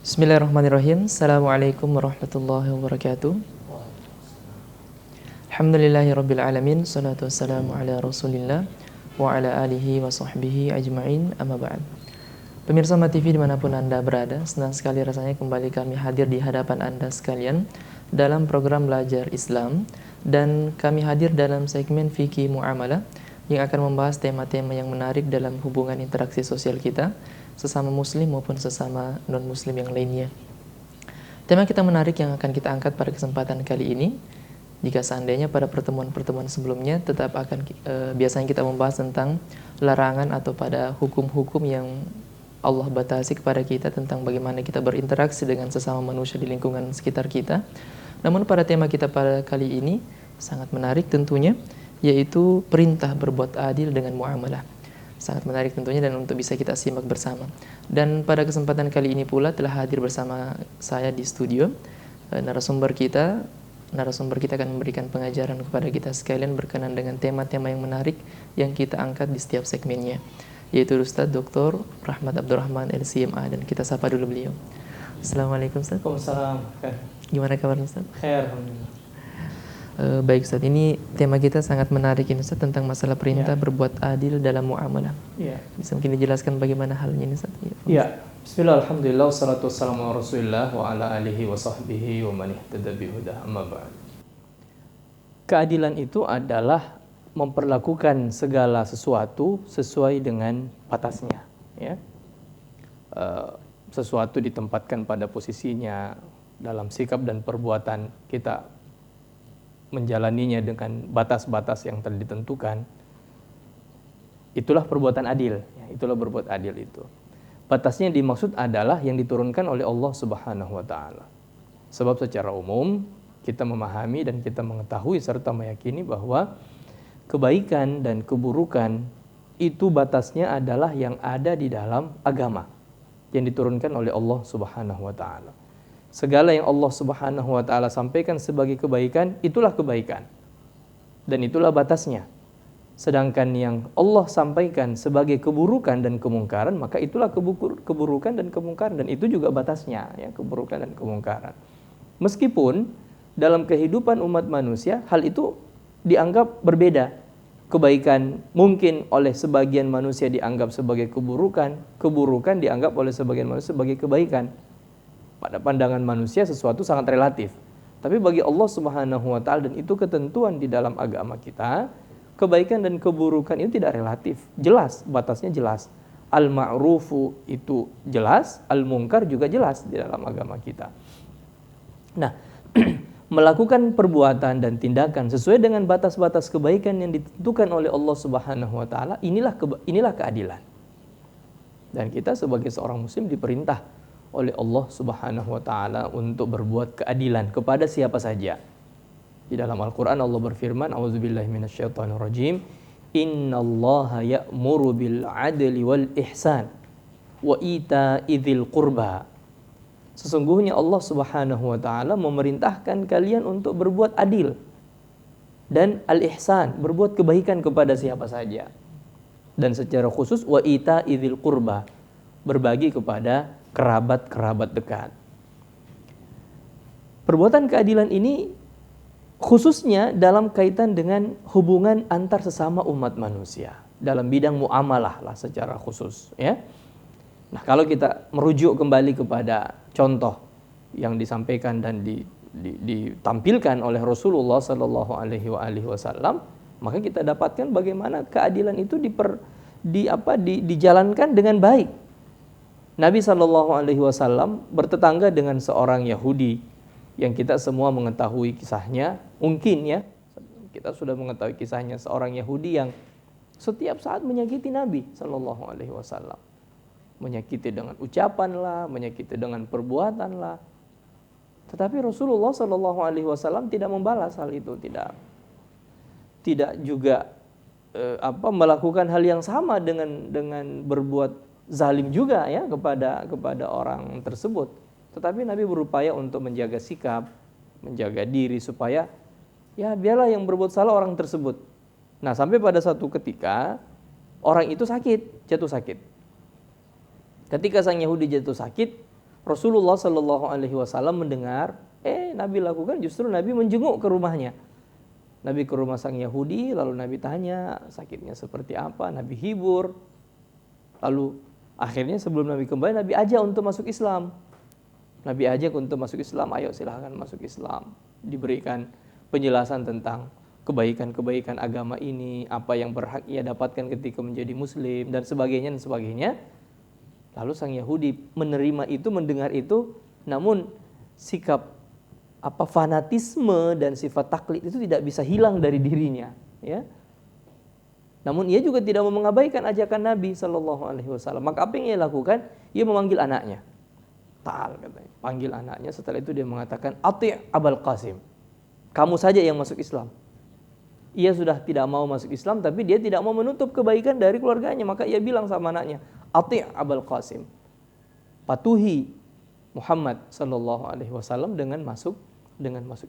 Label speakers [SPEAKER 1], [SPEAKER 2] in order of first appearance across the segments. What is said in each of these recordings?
[SPEAKER 1] Bismillahirrahmanirrahim. Assalamualaikum warahmatullahi wabarakatuh. Alhamdulillahirabbil alamin. Shalatu wassalamu ala Rasulillah wa ala alihi wa sahbihi ajma'in. Amma ba'd. Pemirsa Mata TV dimanapun Anda berada, senang sekali rasanya kembali kami hadir di hadapan Anda sekalian dalam program Belajar Islam, dan kami hadir dalam segmen Fikih Muamalah yang akan membahas tema-tema yang menarik dalam hubungan interaksi sosial kita sesama muslim maupun sesama non-muslim yang lainnya. Tema kita menarik yang akan kita angkat pada kesempatan kali ini, jika seandainya pada pertemuan-pertemuan sebelumnya tetap akan biasanya kita membahas tentang larangan atau pada hukum-hukum yang Allah batasi kepada kita tentang bagaimana kita berinteraksi dengan sesama manusia di lingkungan sekitar kita. Namun pada tema kita pada kali ini sangat menarik tentunya, yaitu perintah berbuat adil dengan muamalah. Sangat menarik tentunya dan untuk bisa kita simak bersama. Dan pada kesempatan kali ini pula telah hadir bersama saya di studio narasumber kita akan memberikan pengajaran kepada kita sekalian berkenan dengan tema-tema yang menarik yang kita angkat di setiap segmennya, yaitu Ustaz Dr. Rahmat Abdurrahman LCMA, dan kita sapa dulu beliau. Assalamualaikum Ustaz.
[SPEAKER 2] Waalaikumsalam.
[SPEAKER 1] Gimana kabar Ustaz?
[SPEAKER 2] Khair, alhamdulillah.
[SPEAKER 1] Baik Ustaz, ini tema kita sangat menarik ini Ustaz, tentang masalah perintah berbuat adil dalam muamalah. Bisa mungkin dijelaskan bagaimana halnya ini Ustaz?
[SPEAKER 2] Bismillah, alhamdulillah, wassalatu wassalamu ala Rasulillah wa ala alihi wa sahbihi wa man ihtada bihudah, amma ba'd. Keadilan itu adalah memperlakukan segala sesuatu sesuai dengan batasnya, ya. Sesuatu ditempatkan pada posisinya dalam sikap dan perbuatan kita, menjalaninya dengan batas-batas yang telah ditentukan. Itulah perbuatan adil, ya, itulah berbuat adil itu. Batasnya yang dimaksud adalah yang diturunkan oleh Allah Subhanahu wa taala. Sebab secara umum kita memahami dan kita mengetahui serta meyakini bahwa kebaikan dan keburukan itu batasnya adalah yang ada di dalam agama yang diturunkan oleh Allah Subhanahu wa taala. Segala yang Allah Subhanahu wa taala sampaikan sebagai kebaikan, itulah kebaikan. Dan itulah batasnya. Sedangkan yang Allah sampaikan sebagai keburukan dan kemungkaran, maka itulah keburukan dan kemungkaran, dan itu juga batasnya, ya, keburukan dan kemungkaran. Meskipun dalam kehidupan umat manusia hal itu dianggap berbeda. Kebaikan mungkin oleh sebagian manusia dianggap sebagai keburukan, keburukan dianggap oleh sebagian manusia sebagai kebaikan. Pada pandangan manusia sesuatu sangat relatif. Tapi bagi Allah Subhanahu wa taala, dan itu ketentuan di dalam agama kita, kebaikan dan keburukan itu tidak relatif. Jelas, batasnya jelas. Al-ma'rufu itu jelas, al-munkar juga jelas di dalam agama kita. Nah, melakukan perbuatan dan tindakan sesuai dengan batas-batas kebaikan yang ditentukan oleh Allah Subhanahu wa taala, inilah keadilan. Dan kita sebagai seorang muslim diperintah oleh Allah Subhanahu wa taala untuk berbuat keadilan kepada siapa saja. Di dalam Al-Qur'an Allah berfirman, a'udzubillahi minasyaitonirrajim, innallaha ya'muru bil 'adli wal ihsan wa ita'i dzil qurba. Sesungguhnya Allah Subhanahu wa taala memerintahkan kalian untuk berbuat adil dan al-ihsan, berbuat kebaikan kepada siapa saja. Dan secara khusus wa ita'i dzil qurba, berbagi kepada kerabat-kerabat dekat. Perbuatan keadilan ini khususnya dalam kaitan dengan hubungan antar sesama umat manusia, dalam bidang muamalah lah secara khusus, ya. Nah, kalau kita merujuk kembali kepada contoh yang disampaikan dan ditampilkan oleh Rasulullah Sallallahu Alaihi Wasallam, maka kita dapatkan bagaimana keadilan itu dijalankan dengan baik. Nabi SAW bertetangga dengan seorang Yahudi yang kita semua mengetahui kisahnya. Mungkin ya, kita sudah mengetahui kisahnya, seorang Yahudi yang setiap saat menyakiti Nabi SAW. Menyakiti dengan ucapan lah, menyakiti dengan perbuatan lah. Tetapi Rasulullah SAW tidak membalas hal itu, tidak juga melakukan hal yang sama dengan berbuat zalim juga, ya, kepada orang tersebut. Tetapi Nabi berupaya untuk menjaga sikap, menjaga diri supaya ya biarlah yang berbuat salah orang tersebut. Nah, sampai pada satu ketika orang itu jatuh sakit. Ketika sang Yahudi jatuh sakit, Rasulullah Shallallahu Alaihi Wasallam mendengar, Nabi lakukan, justru Nabi menjenguk ke rumahnya. Nabi ke rumah sang Yahudi, lalu Nabi tanya sakitnya seperti apa, Nabi hibur. Lalu akhirnya sebelum Nabi kembali, Nabi ajak untuk masuk Islam. Nabi ajak untuk masuk Islam, ayo silahkan masuk Islam. Diberikan penjelasan tentang kebaikan-kebaikan agama ini, apa yang berhak ia dapatkan ketika menjadi muslim, dan sebagainya, dan sebagainya. Lalu sang Yahudi menerima itu, mendengar itu, namun sikap fanatisme dan sifat taklid itu tidak bisa hilang dari dirinya, ya. Namun ia juga tidak mau mengabaikan ajakan Nabi Shallallahu Alaihi Wasallam. Maka apa yang ia lakukan? Ia memanggil anaknya. Ta'al, katanya. Panggil anaknya. Setelah itu dia mengatakan, Ati' Abul Qasim. Kamu saja yang masuk Islam. Ia sudah tidak mau masuk Islam, tapi dia tidak mau menutup kebaikan dari keluarganya. Maka ia bilang sama anaknya, Ati' Abul Qasim. Patuhi Muhammad Shallallahu Alaihi Wasallam dengan masuk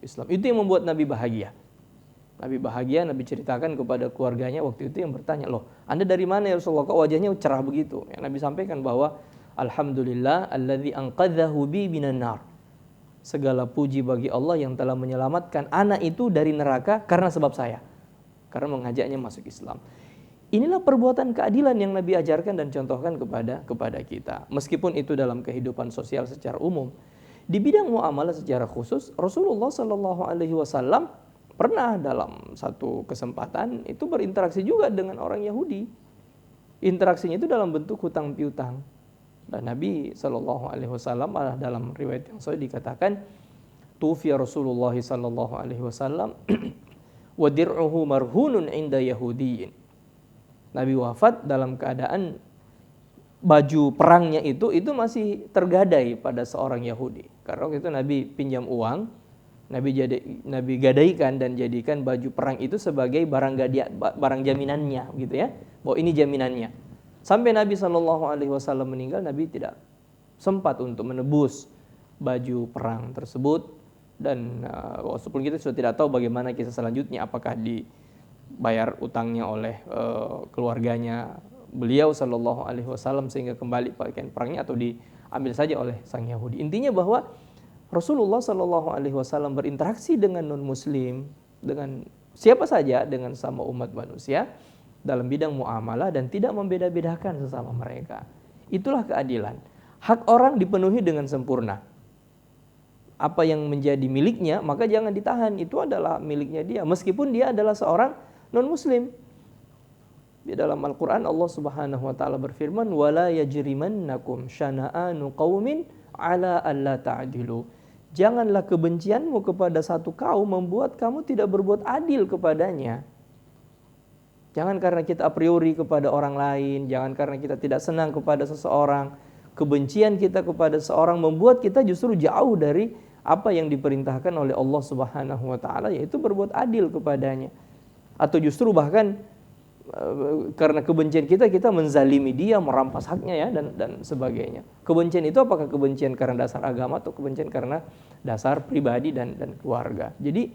[SPEAKER 2] Islam. Itu yang membuat Nabi bahagia. Nabi bahagia, Nabi ceritakan kepada keluarganya waktu itu yang bertanya, loh, Anda dari mana ya Rasulullah, kok wajahnya cerah begitu? Ya, Nabi sampaikan bahwa Alhamdulillah alladzi anqadzahu bi minan nar. Segala puji bagi Allah yang telah menyelamatkan anak itu dari neraka karena sebab saya. Karena mengajaknya masuk Islam. Inilah perbuatan keadilan yang Nabi ajarkan dan contohkan kepada kita. Meskipun itu dalam kehidupan sosial secara umum. Di bidang muamalah secara khusus, Rasulullah Shallallahu Alaihi Wasallam pernah dalam satu kesempatan itu berinteraksi juga dengan orang Yahudi. Interaksinya itu dalam bentuk hutang piutang. Dan Nabi Shallallahu Alaihi Wasallam dalam riwayat yang sahih dikatakan, tufiya Rasulullah Shallallahu Alaihi Wasallam wa dir'uhu marhunun inda Yahudiyin. Nabi wafat dalam keadaan baju perangnya itu masih tergadai pada seorang Yahudi. Karena waktu itu Nabi pinjam uang, Nabi gadaikan dan jadikan baju perang itu sebagai barang jaminannya, gitu ya. Bahwa ini jaminannya. Sampai Nabi SAW meninggal, Nabi tidak sempat untuk menebus baju perang tersebut. Dan walaupun kita sudah tidak tahu bagaimana kisah selanjutnya, apakah dibayar utangnya oleh keluarganya beliau SAW sehingga kembali pakaian perangnya, atau diambil saja oleh sang Yahudi. Intinya bahwa Rasulullah Shallallahu Alaihi Wasallam berinteraksi dengan non-Muslim, dengan siapa saja, dengan sama umat manusia dalam bidang muamalah dan tidak membeda-bedakan sesama mereka. Itulah keadilan. Hak orang dipenuhi dengan sempurna. Apa yang menjadi miliknya maka jangan ditahan. Itu adalah miliknya dia, meskipun dia adalah seorang non-Muslim. Di dalam Al-Quran Allah Subhanahu Wa Taala berfirman, "Wala yajrimannakum syana'anu qaumin ala alla ta'dilu." Janganlah kebencianmu kepada satu kaum membuat kamu tidak berbuat adil kepadanya. Jangan karena kita a priori kepada orang lain, jangan karena kita tidak senang kepada seseorang, kebencian kita kepada seorang membuat kita justru jauh dari apa yang diperintahkan oleh Allah Subhanahu Wa Taala, yaitu berbuat adil kepadanya. Atau justru bahkan karena kebencian kita menzalimi dia, merampas haknya, ya, dan sebagainya. Kebencian itu apakah kebencian karena dasar agama atau kebencian karena dasar pribadi dan keluarga. Jadi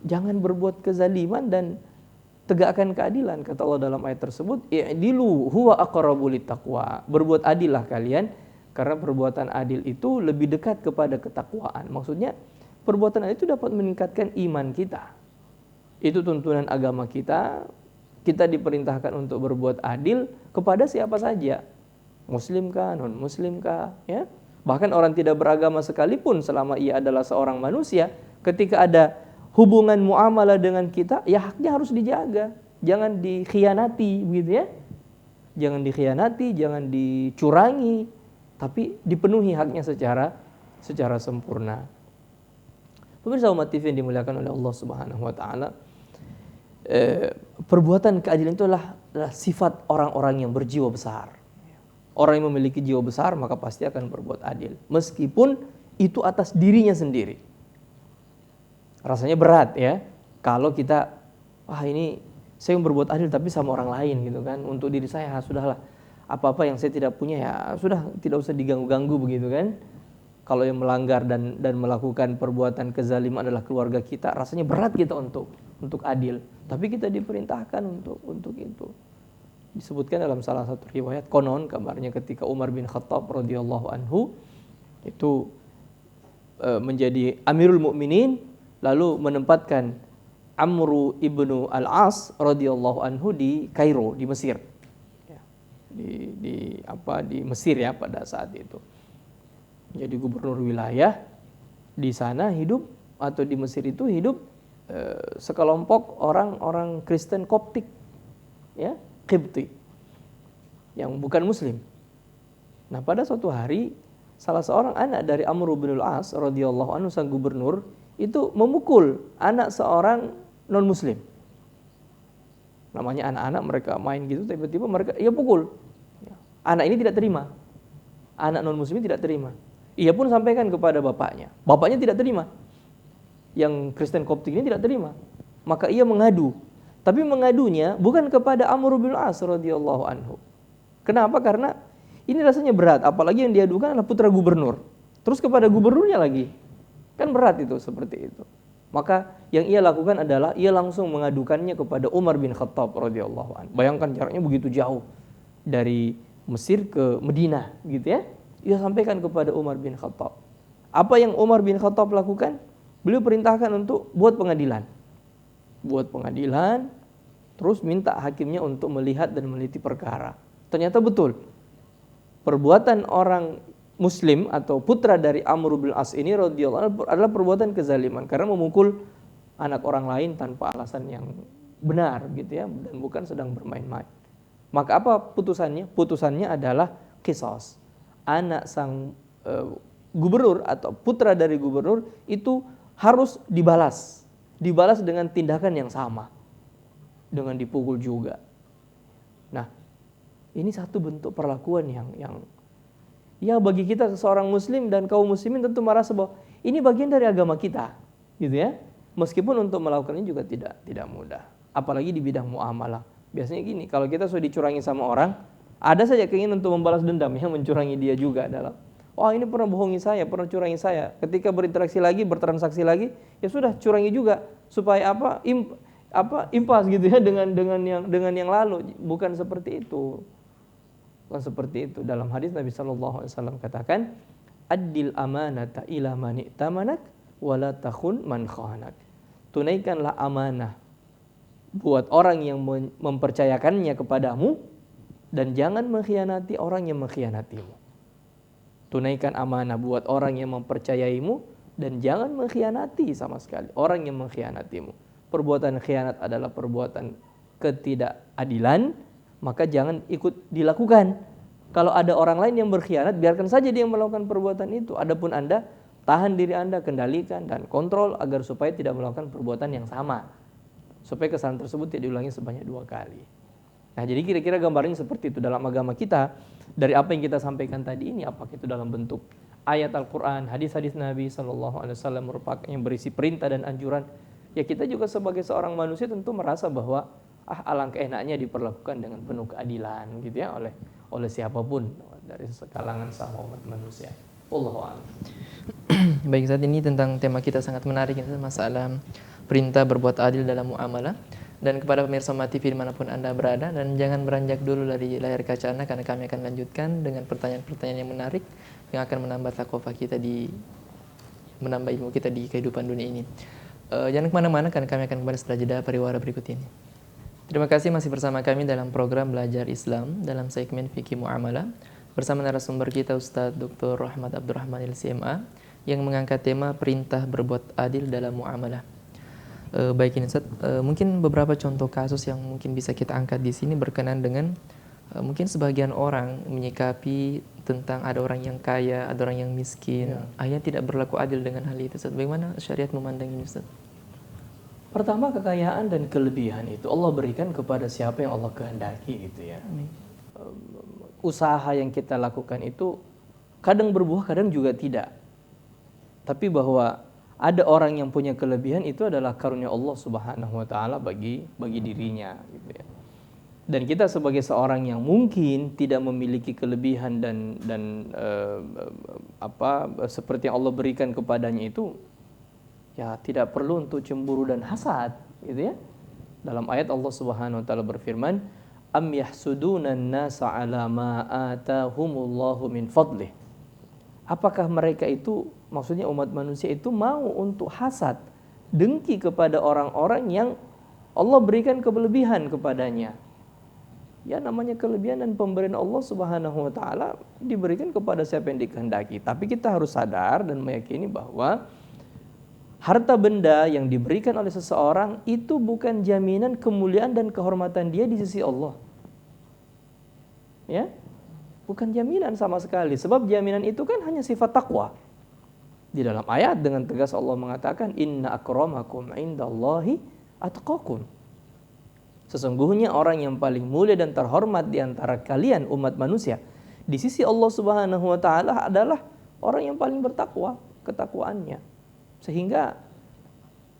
[SPEAKER 2] jangan berbuat kezaliman dan tegakkan keadilan. Kata Allah dalam ayat tersebut, i'dilu huwa aqrabu littaqwa. Berbuat adillah kalian, karena perbuatan adil itu lebih dekat kepada ketakwaan. Maksudnya perbuatan adil itu dapat meningkatkan iman kita. Itu tuntunan agama kita. Kita diperintahkan untuk berbuat adil kepada siapa saja, muslim kah, non muslim kah, ya. Bahkan orang tidak beragama sekalipun, selama ia adalah seorang manusia, ketika ada hubungan muamalah dengan kita, ya haknya harus dijaga, jangan dikhianati, begitu ya. Jangan dikhianati, jangan dicurangi, tapi dipenuhi haknya secara sempurna. Pemirsa umat TV yang dimuliakan oleh Allah Subhanahu Wa Taala, perbuatan keadilan itu adalah sifat orang-orang yang berjiwa besar. Orang yang memiliki jiwa besar maka pasti akan berbuat adil, meskipun itu atas dirinya sendiri. Rasanya berat, ya, kalau kita ini saya mau berbuat adil tapi sama orang lain, gitu kan. Untuk diri saya sudahlah, apa-apa yang saya tidak punya ya sudah, tidak usah diganggu-ganggu, begitu kan. Kalau yang melanggar dan melakukan perbuatan kezaliman adalah keluarga kita, rasanya berat kita untuk adil. Tapi kita diperintahkan untuk itu. Disebutkan dalam salah satu riwayat, konon kabarnya ketika Umar bin Khattab radhiyallahu anhu Itu menjadi Amirul Mukminin, lalu menempatkan Amru ibnu Al-As radhiyallahu anhu di Kairo, di Mesir. Ya, di Mesir ya pada saat itu. Jadi gubernur wilayah di sana hidup, atau di Mesir itu hidup sekelompok orang-orang Kristen Koptik, ya, Qibti, yang bukan Muslim. Nah, pada suatu hari salah seorang anak dari Amr bin Al-As radhiyallahu anhu, sang gubernur, itu memukul anak seorang non-muslim. Namanya anak-anak, mereka main gitu, tiba-tiba mereka pukul. Anak ini tidak terima. Anak non-muslim tidak terima. Ia pun sampaikan kepada bapaknya. Bapaknya tidak terima. Yang Kristen Koptik ini tidak terima. Maka ia mengadu. Tapi mengadunya bukan kepada Amr bin Al-As radhiyallahu anhu. Kenapa? Karena ini rasanya berat, apalagi yang diadukan adalah putra gubernur. Terus kepada gubernurnya lagi. Kan berat itu, seperti itu. Maka yang ia lakukan adalah ia langsung mengadukannya kepada Umar bin Khattab radhiyallahu anhu. Bayangkan jaraknya begitu jauh dari Mesir ke Madinah, gitu ya. Ia sampaikan kepada Umar bin Khattab. Apa yang Umar bin Khattab lakukan? Beliau perintahkan untuk buat pengadilan. Buat pengadilan, terus minta hakimnya untuk melihat dan meneliti perkara. Ternyata betul. Perbuatan orang Muslim atau putra dari Amr bin As ini radhiyallahu anhu adalah perbuatan kezaliman karena memukul anak orang lain tanpa alasan yang benar, gitu ya, dan bukan sedang bermain-main. Maka apa putusannya? Putusannya adalah qisas. Anak sang gubernur atau putra dari gubernur itu harus dibalas dengan tindakan yang sama, dengan dipukul juga. Nah, ini satu bentuk perlakuan yang ya bagi kita seorang muslim dan kaum muslimin tentu merasa bahwa ini bagian dari agama kita, gitu ya. Meskipun untuk melakukannya juga tidak mudah. Apalagi di bidang muamalah. Biasanya gini, kalau kita sudah dicurangi sama orang, ada saja keinginan untuk membalas dendam, yang mencurangi dia juga dalam, wah ini pernah bohongi saya, pernah curangi saya. Ketika berinteraksi lagi, bertransaksi lagi, ya sudah curangi juga supaya impas gitu ya dengan yang lalu. Bukan seperti itu. Bukan seperti itu. Dalam hadis Nabi sallallahu alaihi wasallam katakan, "Addil amanata ila man i'tamanak wa la takhun man khanak." Tunaikanlah amanah buat orang yang mempercayakannya kepadamu dan jangan mengkhianati orang yang mengkhianatimu. Tunaikan amanah buat orang yang mempercayaimu dan jangan mengkhianati sama sekali orang yang mengkhianatimu. Perbuatan khianat adalah perbuatan ketidakadilan, maka jangan ikut dilakukan. Kalau ada orang lain yang berkhianat, biarkan saja dia melakukan perbuatan itu. Adapun Anda, tahan diri Anda, kendalikan dan kontrol agar supaya tidak melakukan perbuatan yang sama. Supaya kesalahan tersebut tidak diulangi sebanyak 2 kali. Nah, jadi kira-kira gambarnya seperti itu dalam agama kita. Dari apa yang kita sampaikan tadi ini, apakah itu dalam bentuk ayat Al-Quran, hadis-hadis Nabi SAW merupakan yang berisi perintah dan anjuran. Ya kita juga sebagai seorang manusia tentu merasa bahwa alangkah enaknya diperlakukan dengan penuh keadilan, gitu ya, oleh siapapun dari sekalangan sama umat manusia. Wallahu a'lam.
[SPEAKER 1] Baik, saat ini tentang tema kita sangat menarik, masalah perintah berbuat adil dalam muamalah. Dan kepada pemirsa Mati TV dimanapun Anda berada, dan jangan beranjak dulu dari layar kaca Anda, karena kami akan lanjutkan dengan pertanyaan-pertanyaan yang menarik yang akan menambah takwa kita menambah ilmu kita di kehidupan dunia ini. Jangan kemana-mana, karena kami akan kembali setelah jeda pariwara berikut ini. Terima kasih masih bersama kami dalam program Belajar Islam dalam segmen Fikih Muamalah bersama narasumber kita Ustadz Dr. Rahmat Abdurrahman LCMA yang mengangkat tema perintah berbuat adil dalam muamalah. Baik ini Ustadz, mungkin beberapa contoh kasus yang mungkin bisa kita angkat di sini berkenaan dengan mungkin sebagian orang menyikapi tentang ada orang yang kaya, ada orang yang miskin, akhirnya tidak berlaku adil dengan hal itu. Ustadz, bagaimana syariat memandang ini Ustadz?
[SPEAKER 2] Pertama, kekayaan dan kelebihan itu Allah berikan kepada siapa yang Allah kehendaki, gitu ya. Usaha yang kita lakukan itu kadang berbuah, kadang juga tidak. Tapi bahwa ada orang yang punya kelebihan, itu adalah karunia Allah Subhanahu wa taala bagi dirinya, gitu ya. Dan kita sebagai seorang yang mungkin tidak memiliki kelebihan dan seperti yang Allah berikan kepadanya itu, ya tidak perlu untuk cemburu dan hasad, gitu ya. Dalam ayat Allah Subhanahu wa taala berfirman, "Am yahsudunan nasa 'ala ma atahumullahu min fadlih." apakah mereka itu, maksudnya umat manusia itu mau untuk hasad, dengki kepada orang-orang yang Allah berikan kelebihan kepadanya. Ya, namanya kelebihan dan pemberian Allah Subhanahu wa taala diberikan kepada siapa yang dikehendaki. Tapi kita harus sadar dan meyakini bahwa harta benda yang diberikan oleh seseorang itu bukan jaminan kemuliaan dan kehormatan dia di sisi Allah. Ya, bukan jaminan sama sekali. Sebab jaminan itu kan hanya sifat takwa. Di dalam ayat dengan tegas Allah mengatakan, Inna akramakum indallahi atqakum. Sesungguhnya orang yang paling mulia dan terhormat di antara kalian umat manusia di sisi Allah Subhanahu wa taala adalah orang yang paling bertakwa, ketakwaannya. Sehingga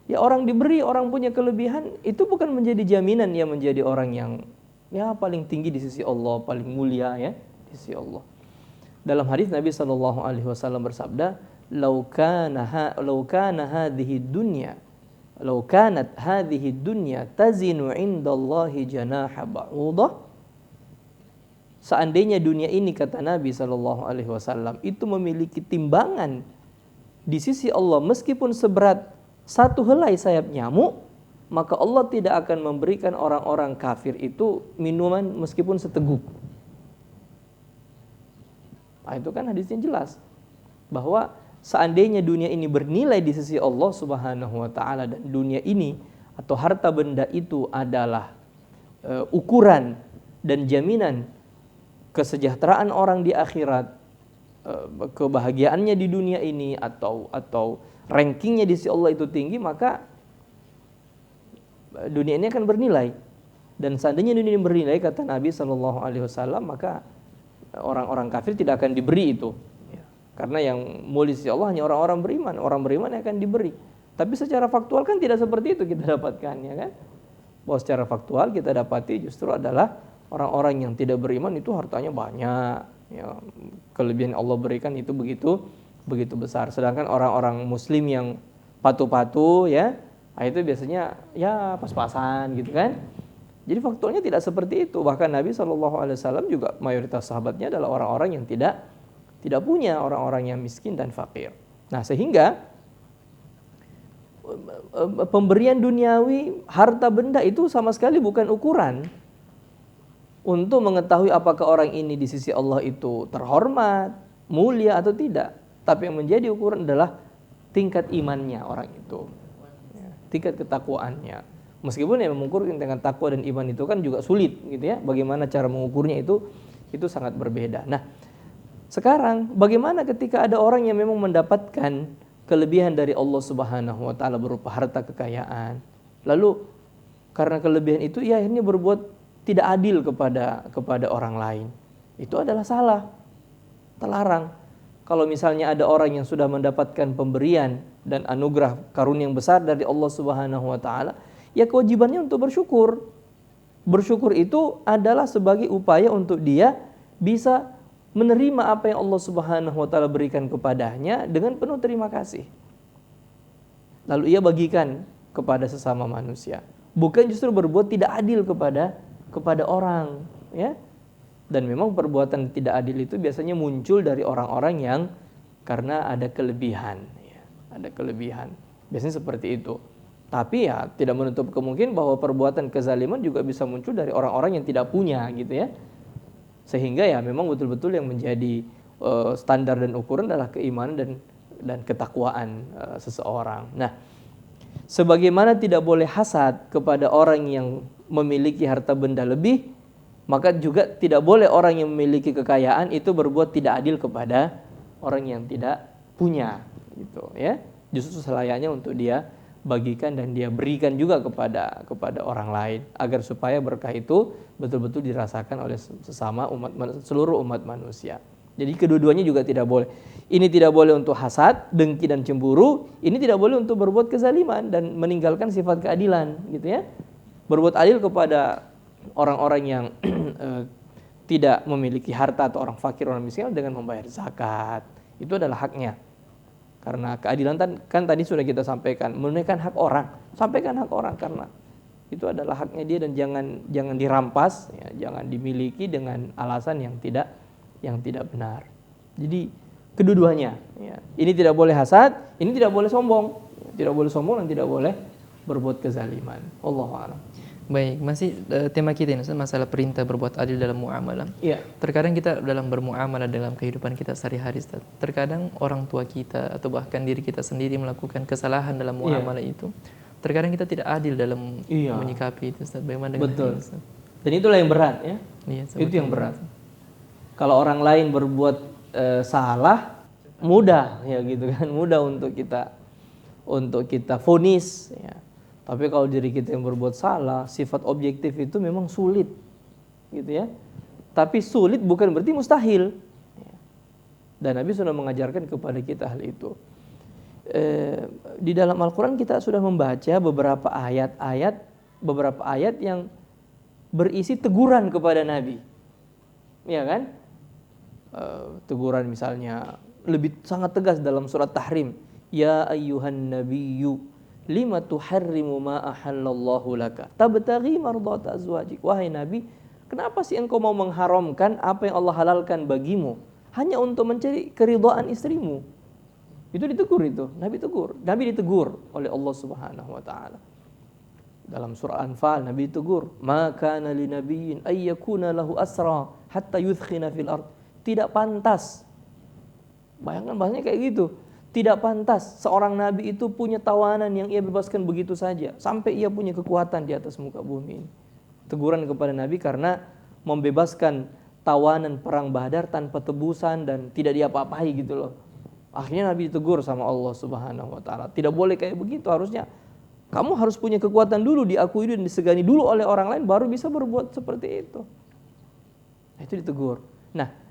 [SPEAKER 2] ya orang diberi, orang punya kelebihan itu bukan menjadi jaminan dia menjadi orang yang ya paling tinggi di sisi Allah, paling mulia ya di sisi Allah. Dalam hadis Nabi sallallahu alaihi wasallam bersabda, "Lau kana hadhihi dunya Lau kanat hadhihi dunya tazinu indallahi janaha ba'udah." Seandainya dunia ini, kata Nabi sallallahu alaihi wasallam, itu memiliki timbangan di sisi Allah meskipun seberat satu helai sayap nyamuk, maka Allah tidak akan memberikan orang-orang kafir itu minuman meskipun seteguk. Nah, itu kan hadisnya jelas bahwa seandainya dunia ini bernilai di sisi Allah Subhanahu wa taala dan dunia ini atau harta benda itu adalah ukuran dan jaminan kesejahteraan orang di akhirat, kebahagiaannya di dunia ini atau rankingnya di sisi Allah itu tinggi, maka dunia ini akan bernilai. Dan seandainya dunia ini bernilai, kata Nabi sallallahu alaihi wasallam, maka orang-orang kafir tidak akan diberi itu. Karena yang mulia di sisi Allah hanya orang-orang beriman. Orang beriman yang akan diberi. Tapi secara faktual kan tidak seperti itu kita dapatkan, ya kan? Bahwa secara faktual kita dapati justru adalah orang-orang yang tidak beriman itu hartanya banyak. Ya, kelebihan Allah berikan itu begitu besar. Sedangkan orang-orang Muslim yang patuh-patuh, ya, itu biasanya ya pas-pasan gitu kan? Jadi faktualnya tidak seperti itu. Bahkan Nabi SAW juga mayoritas sahabatnya adalah orang-orang yang tidak punya, orang-orang yang miskin dan fakir. Nah, sehingga pemberian duniawi, harta benda itu sama sekali bukan ukuran untuk mengetahui apakah orang ini di sisi Allah itu terhormat, mulia atau tidak. Tapi yang menjadi ukuran adalah tingkat imannya orang itu, tingkat ketakwaannya. Meskipun yang mengukur dengan takwa dan iman itu kan juga sulit gitu ya. Bagaimana cara mengukurnya itu sangat berbeda. Nah, sekarang bagaimana ketika ada orang yang memang mendapatkan kelebihan dari Allah Subhanahu wa taala berupa harta kekayaan, lalu karena kelebihan itu ia akhirnya berbuat tidak adil kepada orang lain. Itu adalah salah, terlarang. Kalau misalnya ada orang yang sudah mendapatkan pemberian dan anugerah karunia yang besar dari Allah Subhanahu wa taala, ya kewajibannya untuk bersyukur. Bersyukur itu adalah sebagai upaya untuk dia bisa menerima apa yang Allah Subhanahu wa taala berikan kepadanya dengan penuh terima kasih. Lalu ia bagikan kepada sesama manusia. Bukan justru berbuat tidak adil kepada orang, ya. Dan memang perbuatan tidak adil itu biasanya muncul dari orang-orang yang karena ada kelebihan, ya. Ada kelebihan. Biasanya seperti itu. Tapi ya tidak menutup kemungkinan bahwa perbuatan kezaliman juga bisa muncul dari orang-orang yang tidak punya, gitu ya. Sehingga ya memang betul-betul yang menjadi standar dan ukuran adalah keimanan dan ketakwaan seseorang. Nah, sebagaimana tidak boleh hasad kepada orang yang memiliki harta benda lebih, maka juga tidak boleh orang yang memiliki kekayaan itu berbuat tidak adil kepada orang yang tidak punya, gitu ya. Justru selayaknya untuk dia bagikan dan dia berikan juga kepada orang lain agar supaya berkah itu betul-betul dirasakan oleh seluruh umat manusia. Jadi kedua-duanya juga tidak boleh. Ini tidak boleh untuk hasad, dengki dan cemburu. Ini tidak boleh untuk berbuat kezaliman dan meninggalkan sifat keadilan, gitu ya. Berbuat adil kepada orang-orang yang tidak memiliki harta atau orang fakir, orang miskin dengan membayar zakat. Itu adalah haknya. Karena keadilan kan tadi sudah kita sampaikan, menunaikan hak orang, sampaikan hak orang karena itu adalah haknya dia dan jangan dirampas, ya, jangan dimiliki dengan alasan yang tidak benar. Jadi kedua-duanya. Ya. Ini tidak boleh hasad, ini tidak boleh sombong. Tidak boleh sombong dan tidak boleh berbuat kezaliman. Wallahu a'lam.
[SPEAKER 1] Baik, masih tema kita ini Ustaz, masalah perintah berbuat adil dalam muamalah.
[SPEAKER 2] Iya.
[SPEAKER 1] Terkadang kita dalam bermuamalah dalam kehidupan kita sehari-hari Ustaz, terkadang orang tua kita atau bahkan diri kita sendiri melakukan kesalahan dalam muamalah itu. Terkadang kita tidak adil dalam menyikapi itu Ustaz. Bagaimana dengan
[SPEAKER 2] Betul.
[SPEAKER 1] ini, Ustaz?
[SPEAKER 2] Dan itulah yang berat ya.
[SPEAKER 1] Iya,
[SPEAKER 2] Itu yang berat. Kalau orang lain berbuat salah, mudah ya gitu kan, mudah untuk kita vonis ya. Tapi kalau diri kita yang berbuat salah, sifat objektif itu memang sulit gitu ya. Tapi sulit bukan berarti mustahil. Dan Nabi sudah mengajarkan kepada kita hal itu. Di dalam Al-Quran kita sudah membaca beberapa ayat yang berisi teguran kepada Nabi. Ya kan? Teguran misalnya lebih sangat tegas dalam surat Tahrim. Ya ayyuhan nabiyyu lima tuharrimu ma ahallallahu laka tabtaghi mardata azwajik. Wahai Nabi, kenapa sih engkau mau mengharamkan apa yang Allah halalkan bagimu hanya untuk mencari keridhaan istrimu? Itu ditegur itu. Nabi ditegur oleh Allah Subhanahu wa taala. Dalam surah Anfal Nabi ditegur, "Ma kana linabiyyin ay yakuna lahu asra hatta yuthkhina fil ard." Tidak pantas. Bayangkan bahasanya kayak gitu. Tidak pantas seorang nabi itu punya tawanan yang ia bebaskan begitu saja sampai ia punya kekuatan di atas muka bumi ini. Teguran kepada Nabi karena membebaskan tawanan perang Badar tanpa tebusan dan tidak diapa-apai gitu loh. Akhirnya Nabi ditegur sama Allah Subhanahu wa taala. Tidak boleh kayak begitu, harusnya kamu harus punya kekuatan dulu, diakui dan disegani dulu oleh orang lain baru bisa berbuat seperti itu. Itu ditegur. Nah,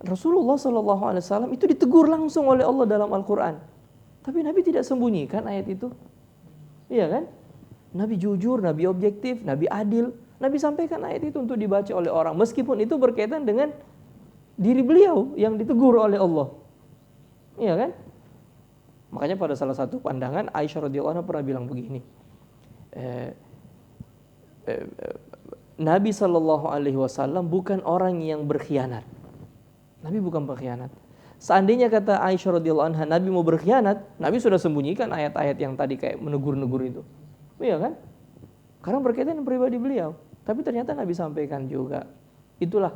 [SPEAKER 2] Rasulullah SAW itu ditegur langsung oleh Allah dalam Al-Quran. Tapi Nabi tidak sembunyikan ayat itu. Iya kan? Nabi jujur, Nabi objektif, Nabi adil. Nabi sampaikan ayat itu untuk dibaca oleh orang. Meskipun itu berkaitan dengan diri beliau yang ditegur oleh Allah. Iya kan? Makanya pada salah satu pandangan Aisyah radhiyallahu anha pernah bilang begini. Nabi SAW bukan orang yang berkhianat. Nabi bukan pengkhianat. Seandainya kata Aisyah radhiyallahu anha Nabi mau berkhianat, Nabi sudah sembunyikan ayat-ayat yang tadi kayak menegur-negur itu. Iya kan? Karena berkaitan dengan pribadi beliau. Tapi ternyata Nabi sampaikan juga. Itulah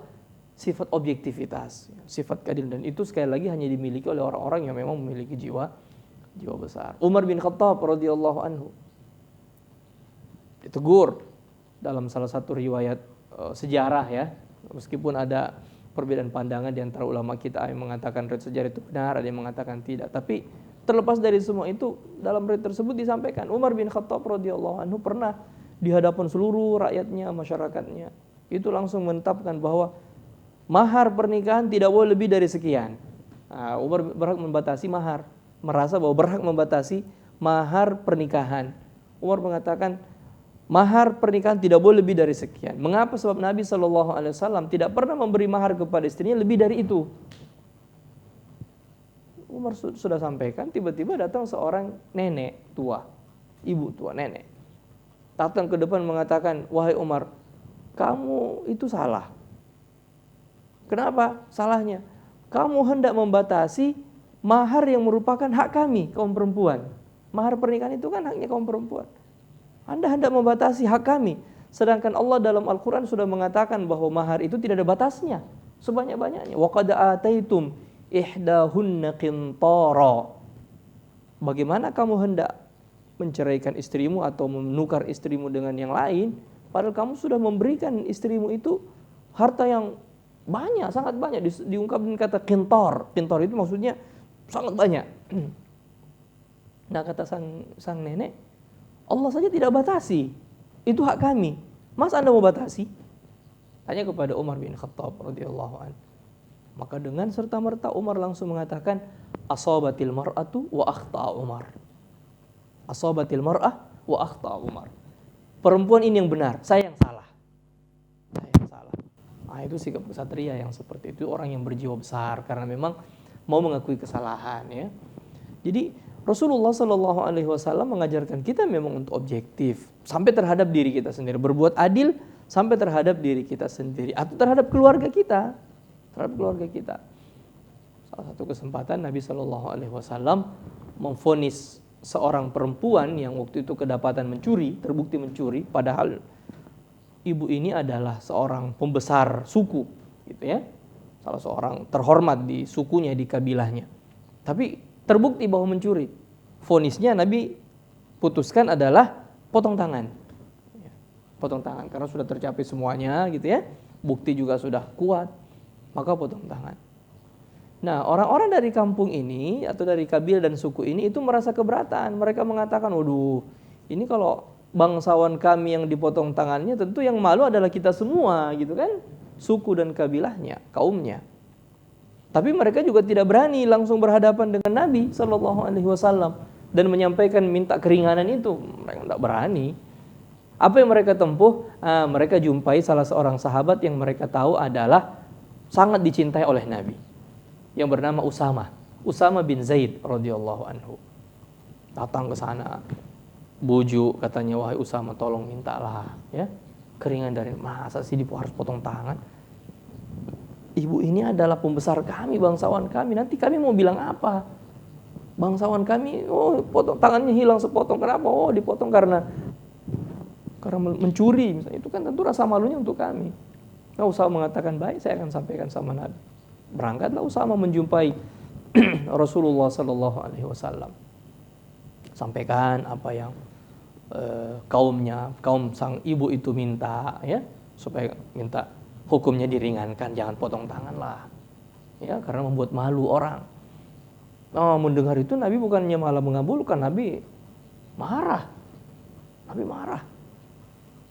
[SPEAKER 2] sifat objektivitas, sifat keadilan, dan itu sekali lagi hanya dimiliki oleh orang-orang yang memang memiliki jiwa besar. Umar bin Khattab radhiyallahu anhu ditegur dalam salah satu riwayat sejarah ya. Meskipun ada perbedaan pandangan di antara ulama kita, yang mengatakan riwayat sejarah itu benar, ada yang mengatakan tidak. Tapi terlepas dari semua itu, dalam riwayat tersebut disampaikan Umar bin Khattab radhiyallahu anhu pernah di hadapan seluruh rakyatnya, masyarakatnya, itu langsung menetapkan bahwa mahar pernikahan tidak boleh lebih dari sekian. Nah, Umar berhak membatasi mahar, merasa bahwa berhak membatasi mahar pernikahan. Umar mengatakan mahar pernikahan tidak boleh lebih dari sekian. Mengapa? Sebab Nabi SAW tidak pernah memberi mahar kepada istrinya lebih dari itu. Umar sudah sampaikan, tiba-tiba datang seorang nenek tua, ibu tua, nenek. Datang ke depan mengatakan, "Wahai Umar, kamu itu salah." Kenapa salahnya? Kamu hendak membatasi mahar yang merupakan hak kami, kaum perempuan. Mahar pernikahan itu kan haknya kaum perempuan. Anda hendak membatasi hak kami. Sedangkan Allah dalam Al-Quran sudah mengatakan bahwa mahar itu tidak ada batasnya. Sebanyak-banyaknya. Wa qad ataitum ihdahunna qintara. Bagaimana kamu hendak menceraikan istrimu atau menukar istrimu dengan yang lain, padahal kamu sudah memberikan istrimu itu harta yang banyak, sangat banyak. Diungkapkan kata qintar. Qintar itu maksudnya sangat banyak. Nah, kata sang nenek, Allah saja tidak batasi. Itu hak kami. Mas Anda mau batasi? Tanya kepada Umar bin Khattab radhiyallahu anhu. Maka dengan serta-merta Umar langsung mengatakan, asabatil mar'atu wa akhta Umar. Asabatil mar'ah wa akhta Umar. Perempuan ini yang benar, saya yang salah. Saya yang salah. Nah, itu sikap kesatria yang seperti itu, orang yang berjiwa besar karena memang mau mengakui kesalahan ya. Jadi Rasulullah SAW mengajarkan kita memang untuk objektif sampai terhadap diri kita sendiri, berbuat adil sampai terhadap diri kita sendiri atau terhadap keluarga kita, Salah satu kesempatan Nabi Shallallahu Alaihi Wasallam memvonis seorang perempuan yang waktu itu kedapatan mencuri, terbukti mencuri, padahal ibu ini adalah seorang pembesar suku, gitu ya, salah seorang terhormat di sukunya, di kabilahnya. Tapi terbukti bahwa mencuri. Vonisnya Nabi putuskan adalah potong tangan. Potong tangan karena sudah tercapai semuanya, gitu ya. Bukti juga sudah kuat, maka potong tangan. Nah, orang-orang dari kampung ini atau dari kabilah dan suku ini itu merasa keberatan. Mereka mengatakan, waduh, ini kalau bangsawan kami yang dipotong tangannya, tentu yang malu adalah kita semua, gitu kan, suku dan kabilahnya, kaumnya. Tapi mereka juga tidak berani langsung berhadapan dengan Nabi Shallallahu Alaihi Wasallam dan menyampaikan minta keringanan itu. Mereka tidak berani. Apa yang mereka tempuh? Mereka jumpai salah seorang sahabat yang mereka tahu adalah sangat dicintai oleh Nabi, yang bernama Usama bin Zaid radhiyallahu anhu. Datang ke sana, bujuk, katanya, wahai Usama, tolong mintalah ya keringan dari, masa sih harus potong tangan? Ibu ini adalah pembesar kami, bangsawan kami, nanti kami mau bilang apa? Bangsawan kami, oh potong tangannya hilang sepotong, kenapa? Oh dipotong karena mencuri misalnya, itu kan tentu rasa malunya untuk kami. Nah, Usama mengatakan, baik, saya akan sampaikan sama Nabi. Berangkatlah Usama menjumpai Rasulullah Sallallahu Alaihi Wasallam. Sampaikan apa yang kaum sang ibu itu minta, ya, supaya minta hukumnya diringankan, jangan potong tangan lah, ya, karena membuat malu orang. Oh, mendengar itu Nabi bukannya malah mengabulkan, Nabi marah.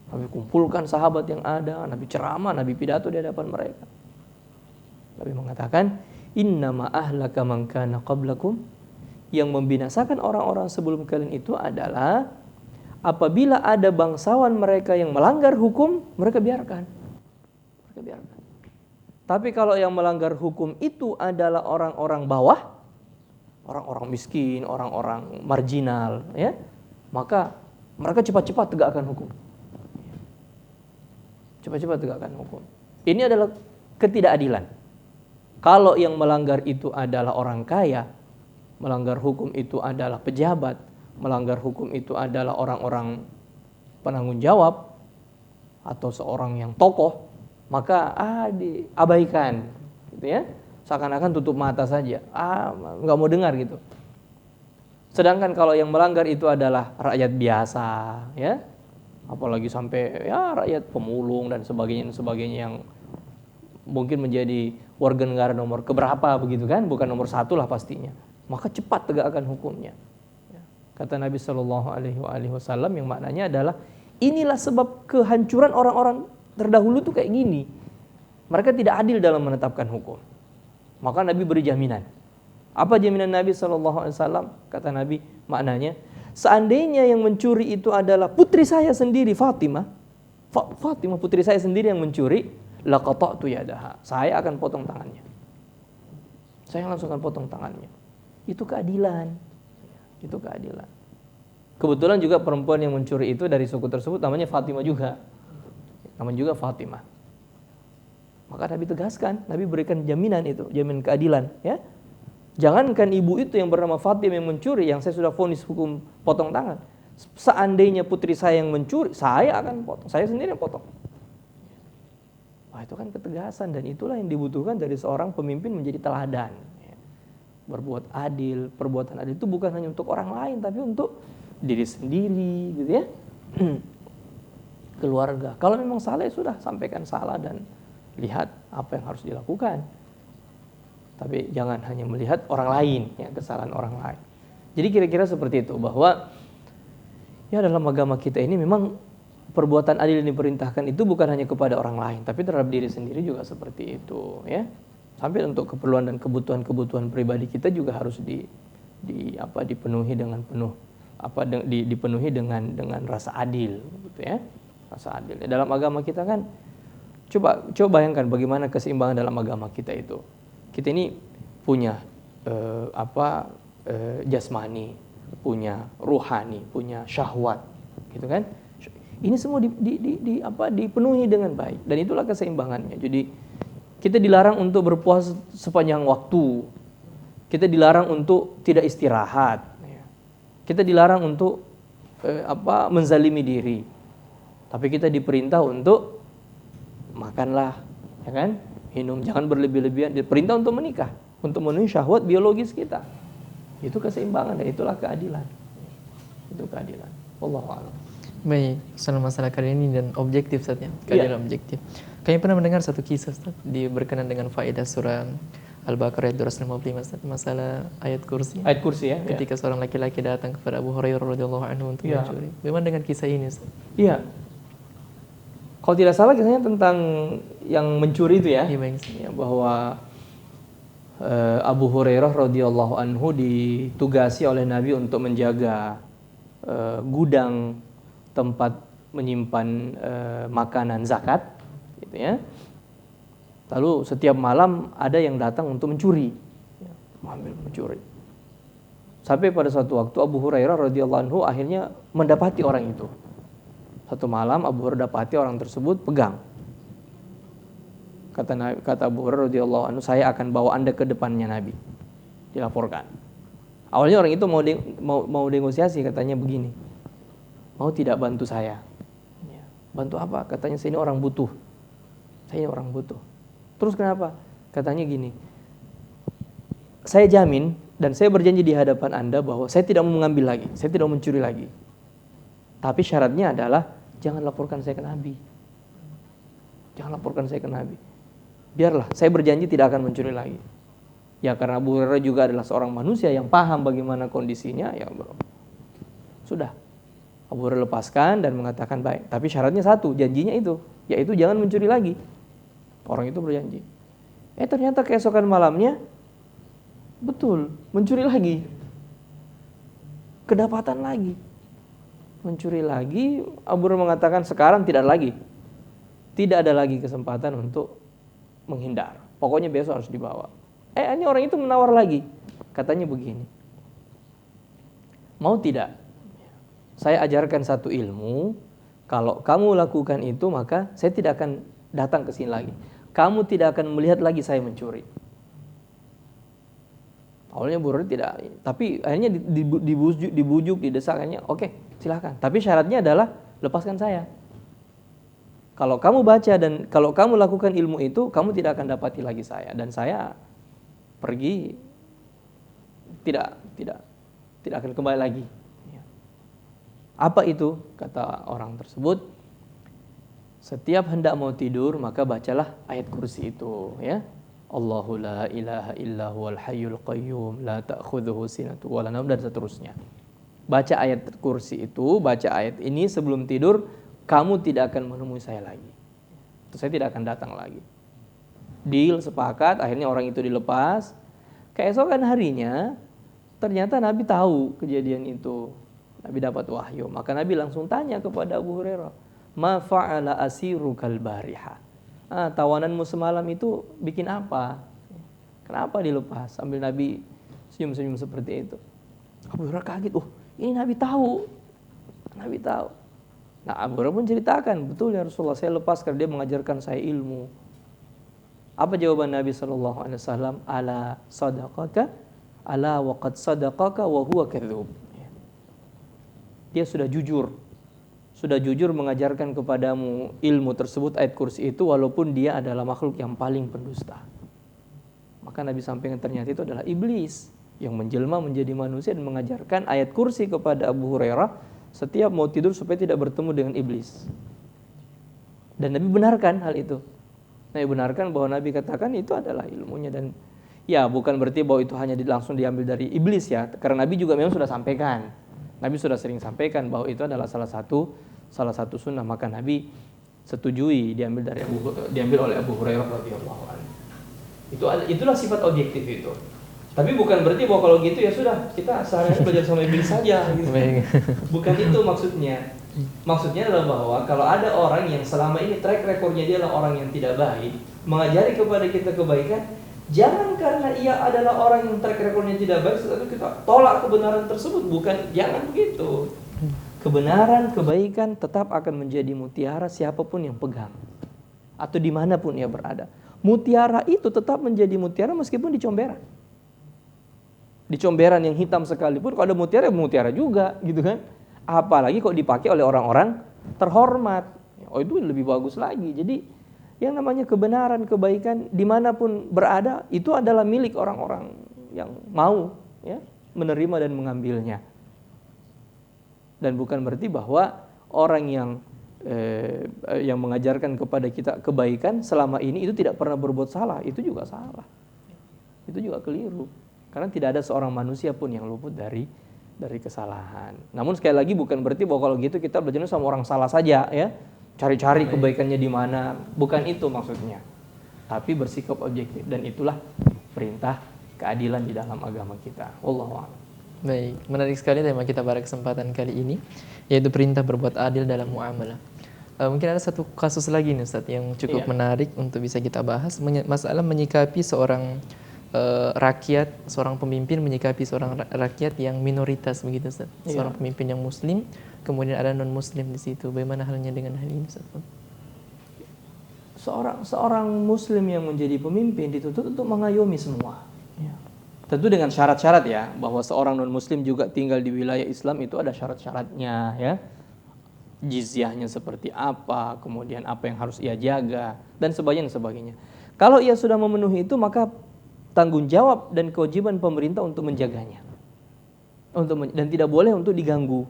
[SPEAKER 2] Nabi kumpulkan sahabat yang ada, Nabi ceramah, Nabi pidato di hadapan mereka. Nabi mengatakan, innama ahlaka man kana qablakum, yang membinasakan orang-orang sebelum kalian itu adalah apabila ada bangsawan mereka yang melanggar hukum, mereka biarkan. Tapi kalau yang melanggar hukum itu adalah orang-orang bawah, orang-orang miskin, orang-orang marginal, ya, maka mereka cepat-cepat tegakkan hukum. Ini adalah ketidakadilan. Kalau yang melanggar itu adalah orang kaya, melanggar hukum itu adalah pejabat, melanggar hukum itu adalah orang-orang penanggung jawab atau seorang yang tokoh, maka diabaikan, gitu ya. Seakan-akan tutup mata saja, nggak mau dengar gitu. Sedangkan kalau yang melanggar itu adalah rakyat biasa, ya, apalagi sampai ya rakyat pemulung dan sebagainya yang mungkin menjadi warga negara nomor keberapa begitu kan, bukan nomor 1 lah pastinya, maka cepat tegakkan hukumnya. Kata Nabi Shallallahu Alaihi Wasallam yang maknanya adalah inilah sebab kehancuran orang-orang terdahulu tuh kayak gini. Mereka tidak adil dalam menetapkan hukum. Maka Nabi beri jaminan. Apa jaminan Nabi Shallallahu Alaihi Wasallam? Kata Nabi, maknanya seandainya yang mencuri itu adalah putri saya sendiri, Fatimah putri saya sendiri yang mencuri, laqata'tu yadaha, saya akan potong tangannya. Saya langsung akan potong tangannya. Itu keadilan. Kebetulan juga perempuan yang mencuri itu dari suku tersebut namanya Fatimah juga. Namanya juga Fatimah. Maka Nabi tegaskan, Nabi berikan jaminan itu, jaminan keadilan, ya. Jangankan ibu itu yang bernama Fatimah yang mencuri, yang saya sudah vonis hukum potong tangan. Seandainya putri saya yang mencuri, saya akan potong, saya sendiri yang potong. Wah, itu kan ketegasan, dan itulah yang dibutuhkan dari seorang pemimpin menjadi teladan. Berbuat adil, perbuatan adil itu bukan hanya untuk orang lain, tapi untuk diri sendiri, gitu ya. Keluarga. Kalau memang salah, sudah sampaikan salah dan lihat apa yang harus dilakukan. Tapi jangan hanya melihat orang lain, ya, kesalahan orang lain. Jadi kira-kira seperti itu, bahwa ya dalam agama kita ini memang perbuatan adil yang diperintahkan itu bukan hanya kepada orang lain, tapi terhadap diri sendiri juga seperti itu, ya. Sampai untuk keperluan dan kebutuhan pribadi kita juga harus dipenuhi dengan dipenuhi dengan rasa adil, gitu ya. Rasa adil. Dalam agama kita kan, coba bayangkan bagaimana keseimbangan dalam agama kita itu. Kita ini punya jasmani, punya ruhani, punya syahwat, gitu kan? Ini semua dipenuhi dengan baik, dan itulah keseimbangannya. Jadi kita dilarang untuk berpuasa sepanjang waktu, Kita dilarang untuk tidak istirahat. Kita dilarang untuk menzalimi diri. Tapi kita diperintah untuk makanlah, ya kan? Minum, jangan berlebih-lebihan. Diperintah untuk menikah, untuk memenuhi syahwat biologis kita. Itu keseimbangan dan itulah keadilan. Itu keadilan. Wallahu a'lam.
[SPEAKER 1] Baik, soal masalah kali ini dan objektif Ustaz ya, keadilan objektif. Kami pernah mendengar satu kisah Ustaz, berkenan dengan faedah surah Al-Baqarah ayat 255 Ustaz, masalah ayat kursi.
[SPEAKER 2] Ayat kursi ya.
[SPEAKER 1] Ketika seorang laki-laki datang kepada Abu Hurairah radhiyallahu anhu untuk mencuri. Bagaimana dengan kisah ini Ustaz?
[SPEAKER 2] Iya. Kalau tidak salah kisahnya tentang yang mencuri itu ya.
[SPEAKER 1] Iya, baik.
[SPEAKER 2] Ya, bahwa Abu Hurairah radhiyallahu anhu ditugasi oleh Nabi untuk menjaga gudang tempat menyimpan makanan zakat, gitu ya. Lalu setiap malam ada yang datang untuk mencuri, mencuri. Sampai pada suatu waktu Abu Hurairah radhiyallahu anhu akhirnya mendapati orang itu. Satu malam Abu Hurairah dapati orang tersebut pegang. Kata Abu Hurairah radhiyallahu anhu, saya akan bawa Anda ke depannya Nabi. Dilaporkan. Awalnya orang itu mau negosiasi, katanya begini. Mau tidak bantu saya? Bantu apa? Katanya saya ini orang butuh. Saya ini orang butuh. Terus kenapa? Katanya gini. Saya jamin dan saya berjanji di hadapan Anda bahwa saya tidak mau mengambil lagi, saya tidak mau mencuri lagi. Tapi syaratnya adalah jangan laporkan saya ke Nabi. Jangan laporkan saya ke Nabi. Biarlah, saya berjanji tidak akan mencuri lagi. Ya karena Abu Hurairah juga adalah seorang manusia yang paham bagaimana kondisinya, ya bro. Sudah. Abu Hurairah lepaskan dan mengatakan baik. Tapi syaratnya satu, janjinya itu, yaitu jangan mencuri lagi. Orang itu berjanji. Ternyata keesokan malamnya, betul, mencuri lagi. Kedapatan lagi. Mencuri lagi, Abu Hurairah mengatakan sekarang tidak lagi. Tidak ada lagi kesempatan untuk menghindar. Pokoknya besok harus dibawa. Ini orang itu menawar lagi. Katanya begini. Mau tidak? Saya ajarkan satu ilmu. Kalau kamu lakukan itu, maka saya tidak akan datang ke sini lagi. Kamu tidak akan melihat lagi saya mencuri. Awalnya Abu Hurairah tidak. Tapi akhirnya dibujuk, didesakannya. Oke, silakan. Tapi syaratnya adalah lepaskan saya. Kalau kamu baca dan kalau kamu lakukan ilmu itu, kamu tidak akan dapati lagi saya. Dan saya pergi tidak akan kembali lagi. Apa itu? Kata orang tersebut, setiap hendak mau tidur maka bacalah ayat kursi itu, ya. Allahu la ilaha illa huwal hayyul qayyum la ta'khudhuhu sinatun wa la naum, dan seterusnya. Baca ayat kursi itu, baca ayat ini sebelum tidur, kamu tidak akan menemui saya lagi. Saya tidak akan datang lagi. Deal, sepakat, akhirnya orang itu dilepas. Keesokan harinya, ternyata Nabi tahu kejadian itu. Nabi dapat wahyu. Maka Nabi langsung tanya kepada Abu Hurairah, ma fa'ala asirukal bariha? Tawananmu semalam itu bikin apa? Kenapa dilepas? Sambil Nabi senyum-senyum seperti itu. Abu Hurairah kaget. Ini Nabi tahu. Nabi tahu. Nah, Abu Hurairah pun ceritakan, betul ya Rasulullah, saya lepas karena dia mengajarkan saya ilmu. Apa jawaban Nabi SAW? Ala sadaqaka, ala waqad sadaqaka wa huwa kadzub. Dia sudah jujur mengajarkan kepadamu ilmu tersebut, ayat kursi itu, walaupun dia adalah makhluk yang paling pendusta. Maka Nabi sampaikan ternyata itu adalah iblis yang menjelma menjadi manusia dan mengajarkan ayat kursi kepada Abu Hurairah setiap mau tidur supaya tidak bertemu dengan iblis. Dan Nabi benarkan hal itu. Nabi benarkan bahwa Nabi katakan itu adalah ilmunya. Dan ya bukan berarti bahwa itu hanya langsung diambil dari iblis ya. Karena Nabi juga memang sudah sampaikan. Nabi sudah sering sampaikan bahwa itu adalah salah satu sunnah. Maka Nabi setujui diambil oleh Abu Hurairah radhiyallahu anhu. Itulah sifat objektif itu. Tapi bukan berarti bahwa kalau gitu ya sudah, kita sehari-hari belajar sama iblis saja gitu. Bukan itu maksudnya. Maksudnya adalah bahwa kalau ada orang yang selama ini track recordnya dia adalah orang yang tidak baik, mengajari kepada kita kebaikan, jangan karena ia adalah orang yang track recordnya tidak baik lalu kita tolak kebenaran tersebut. Bukan, jangan begitu. Kebenaran, kebaikan tetap akan menjadi mutiara siapapun yang pegang atau dimanapun ia berada. Mutiara itu tetap menjadi mutiara meskipun dicomberan. Di comberan yang hitam sekalipun kalau ada mutiara, mutiara juga gitu kan. Apalagi kok dipakai oleh orang-orang terhormat. Oh itu lebih bagus lagi. Jadi yang namanya kebenaran, kebaikan dimanapun berada itu adalah milik orang-orang yang mau ya, menerima dan mengambilnya. Dan bukan berarti bahwa orang yang mengajarkan kepada kita kebaikan selama ini itu tidak pernah berbuat salah. Itu juga salah. Itu juga keliru. Karena tidak ada seorang manusia pun yang luput dari kesalahan. Namun sekali lagi bukan berarti bahwa kalau gitu kita belajar sama orang salah saja ya. Cari-cari kebaikannya di mana. Bukan itu maksudnya. Tapi bersikap objektif. Dan itulah perintah keadilan di dalam agama kita. Wallahu a'lam.
[SPEAKER 1] Baik, menarik sekali tema kita pada kesempatan kali ini, yaitu perintah berbuat adil dalam muamalah. Mungkin ada satu kasus lagi nih Ustaz yang cukup menarik untuk bisa kita bahas, masalah menyikapi seorang rakyat, seorang pemimpin menyikapi seorang rakyat yang minoritas begitu Ustaz. Seorang pemimpin yang muslim, kemudian ada non muslim di situ. Bagaimana halnya dengan hal ini Ustaz?
[SPEAKER 2] Seorang muslim yang menjadi pemimpin dituntut untuk mengayomi semua. Tentu dengan syarat-syarat ya, bahwa seorang non muslim juga tinggal di wilayah Islam itu ada syarat-syaratnya ya. Jizyahnya seperti apa, kemudian apa yang harus ia jaga dan sebagainya. Kalau ia sudah memenuhi itu, maka tanggung jawab dan kewajiban pemerintah untuk menjaganya. Dan tidak boleh untuk diganggu.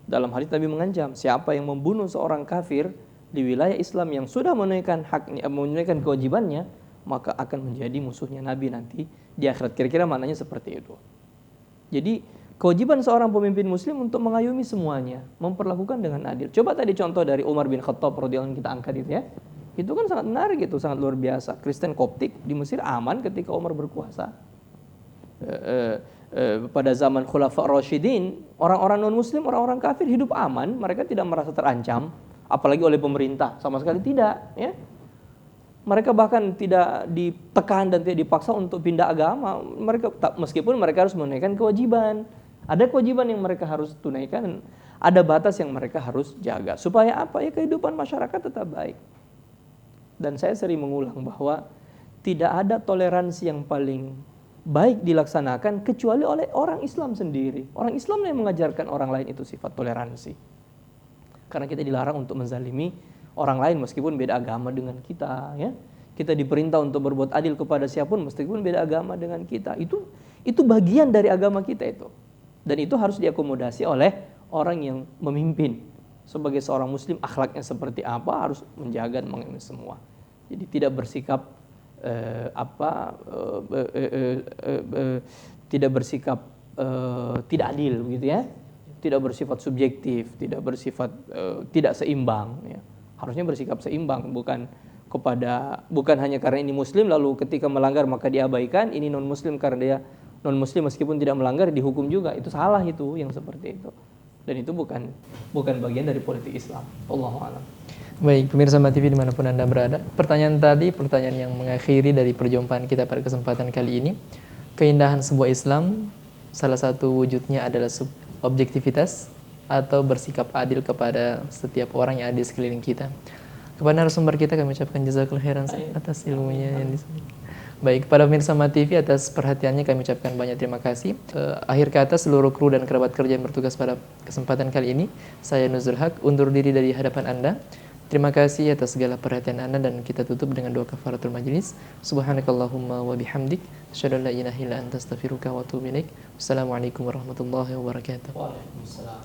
[SPEAKER 2] Dalam hadits Nabi mengancam, siapa yang membunuh seorang kafir di wilayah Islam yang sudah menunaikan haknya, menunaikan kewajibannya, maka akan menjadi musuhnya Nabi nanti di akhirat. Kira-kira maknanya seperti itu. Jadi kewajiban seorang pemimpin muslim untuk mengayomi semuanya, memperlakukan dengan adil. Coba tadi contoh dari Umar bin Khattab radhiyallahu anhu kita angkat itu ya. Itu kan sangat menarik, itu sangat luar biasa. Kristen Koptik di Mesir aman ketika Umar berkuasa. Pada zaman Khulafa Rasyidin, orang-orang non muslim, orang-orang kafir hidup aman, mereka tidak merasa terancam, apalagi oleh pemerintah, sama sekali tidak ya. Mereka bahkan tidak ditekan dan tidak dipaksa untuk pindah agama. Meskipun mereka harus menunaikan kewajiban. Ada kewajiban yang mereka harus tunaikan, ada batas yang mereka harus jaga. Supaya apa? Ya kehidupan masyarakat tetap baik. Dan saya sering mengulang bahwa tidak ada toleransi yang paling baik dilaksanakan kecuali oleh orang Islam sendiri. Orang Islam yang mengajarkan orang lain itu sifat toleransi. Karena kita dilarang untuk menzalimi orang lain meskipun beda agama dengan kita ya. Kita diperintah untuk berbuat adil kepada siapapun meskipun beda agama dengan kita. Itu bagian dari agama kita itu. Dan itu harus diakomodasi oleh orang yang memimpin. Sebagai seorang muslim akhlaknya seperti apa harus menjaga dan mengayomi semua. Jadi tidak bersikap tidak bersikap tidak adil begitu ya. Tidak bersifat subjektif, tidak bersifat tidak seimbang ya. Harusnya bersikap seimbang, bukan hanya karena ini muslim lalu ketika melanggar maka diabaikan, ini non muslim karena dia non muslim meskipun tidak melanggar dihukum juga. Itu salah, itu yang seperti itu. Dan itu bukan bagian dari politik Islam. Allahu a'lam.
[SPEAKER 1] Baik, pemirsa MATV dimanapun Anda berada, pertanyaan yang mengakhiri dari perjumpaan kita pada kesempatan kali ini. Keindahan sebuah Islam salah satu wujudnya adalah objektivitas atau bersikap adil kepada setiap orang yang ada di sekeliling kita. Kepada narasumber kita kami ucapkan jazakallahu khairan atas ilmunya yang disampaikan. Baik, kepada pemirsa MATV atas perhatiannya kami ucapkan banyak terima kasih. Akhir kata seluruh kru dan kerabat kerja yang bertugas pada kesempatan kali ini, saya Nuzul Haq undur diri dari hadapan Anda. Terima kasih atas segala perhatian Anda dan kita tutup dengan doa kafaratul majlis. Subhanakallahumma wa bihamdik, asyhadu an la ilaha illa anta astaghfiruka wa atubu ilaik. Wassalamualaikum warahmatullahi wabarakatuh.
[SPEAKER 2] Waalaikumsalam.